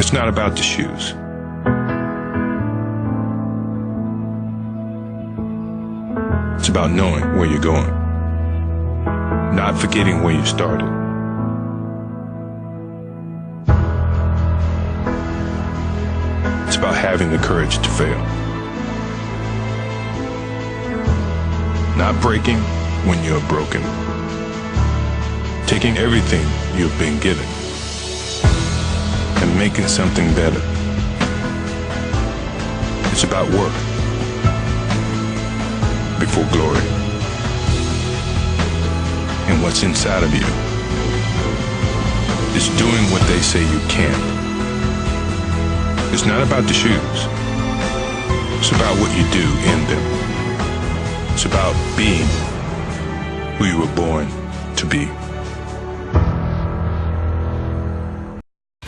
It's not about the shoes. It's about knowing where you're going, not forgetting where you started. It's about having the courage to fail, not breaking when you're broken, taking everything you've been given and making something better. It's about work before glory and what's inside of you. It's doing what they say you can't. It's not about the shoes. It's about what you do in them. It's about being who you were born to be.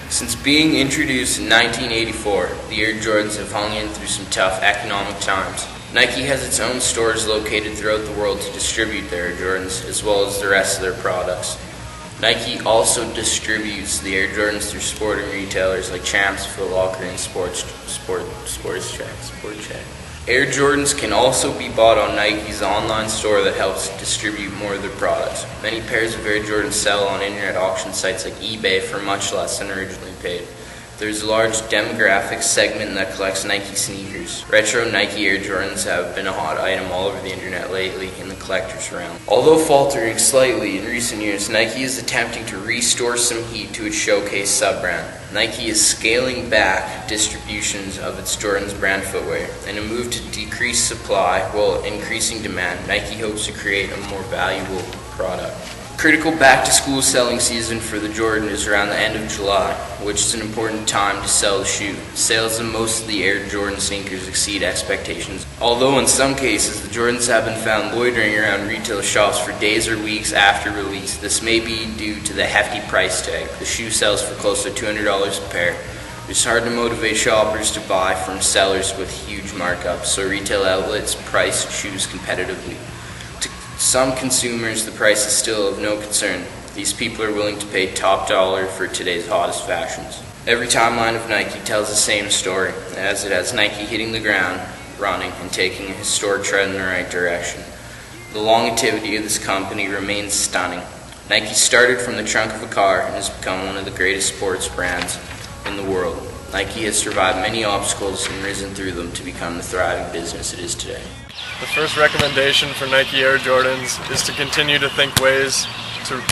Since being introduced in 1984, the Air Jordans have hung in through some tough economic times. Nike has its own stores located throughout the world to distribute the Air Jordans, as well as the rest of their products. Nike also distributes the Air Jordans through sporting retailers like Champs, Foot Locker, and Sport Chek. Air Jordans can also be bought on Nike's online store that helps distribute more of their products. Many pairs of Air Jordans sell on internet auction sites like eBay for much less than originally paid. There's a large demographic segment that collects Nike sneakers. Retro Nike Air Jordans have been a hot item all over the internet lately in the collector's realm. Although faltering slightly in recent years, Nike is attempting to restore some heat to its showcase sub-brand. Nike is scaling back distributions of its Jordans brand footwear. In a move to decrease supply while increasing demand, Nike hopes to create a more valuable product. Critical back-to-school selling season for the Jordan is around the end of July, which is an important time to sell the shoe. Sales of most of the Air Jordan sneakers exceed expectations. Although in some cases the Jordans have been found loitering around retail shops for days or weeks after release, this may be due to the hefty price tag. The shoe sells for close to $200 a pair. It's hard to motivate shoppers to buy from sellers with huge markups, so retail outlets price shoes competitively. Some consumers, the price is still of no concern. These people are willing to pay top dollar for today's hottest fashions. Every timeline of Nike tells the same story, as it has Nike hitting the ground, running, and taking a historic tread in the right direction. The longevity of this company remains stunning. Nike started from the trunk of a car and has become one of the greatest sports brands in the world. Nike has survived many obstacles and risen through them to become the thriving business it is today. The first recommendation for Nike Air Jordans is to continue to think of ways to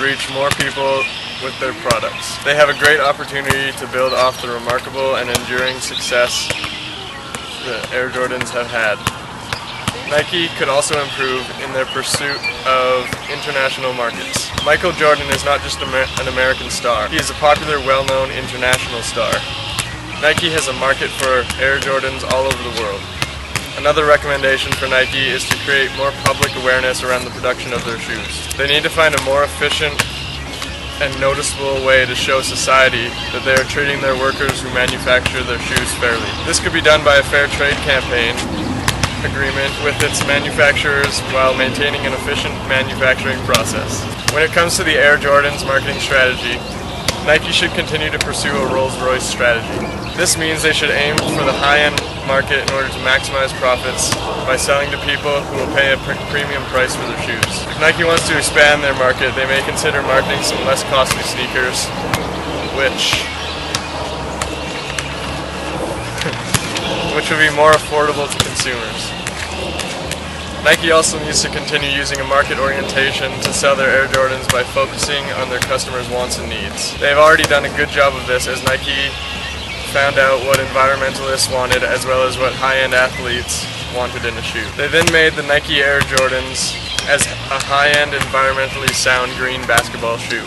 reach more people with their products. They have a great opportunity to build off the remarkable and enduring success the Air Jordans have had. Nike could also improve in their pursuit of international markets. Michael Jordan is not just an American star. He is a popular, well-known international star. Nike has a market for Air Jordans all over the world. Another recommendation for Nike is to create more public awareness around the production of their shoes. They need to find a more efficient and noticeable way to show society that they are treating their workers who manufacture their shoes fairly. This could be done by a fair trade campaign agreement with its manufacturers while maintaining an efficient manufacturing process. When it comes to the Air Jordans marketing strategy, Nike should continue to pursue a Rolls-Royce strategy. This means they should aim for the high-end market in order to maximize profits by selling to people who will pay a premium price for their shoes. If Nike wants to expand their market, they may consider marketing some less costly sneakers, which would be more affordable to consumers. Nike also needs to continue using a market orientation to sell their Air Jordans by focusing on their customers' wants and needs. They've already done a good job of this, as Nike found out what environmentalists wanted as well as what high-end athletes wanted in a shoe. They then made the Nike Air Jordans as a high-end, environmentally sound green basketball shoe.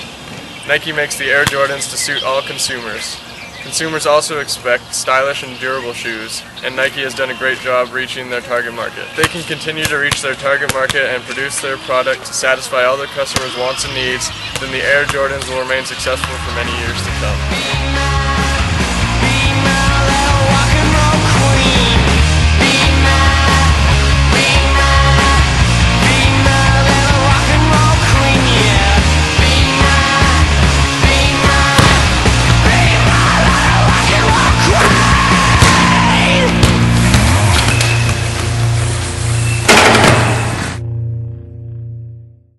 Nike makes the Air Jordans to suit all consumers. Consumers also expect stylish and durable shoes, and Nike has done a great job reaching their target market. They can continue to reach their target market and produce their product to satisfy all their customers' wants and needs, then the Air Jordans will remain successful for many years to come.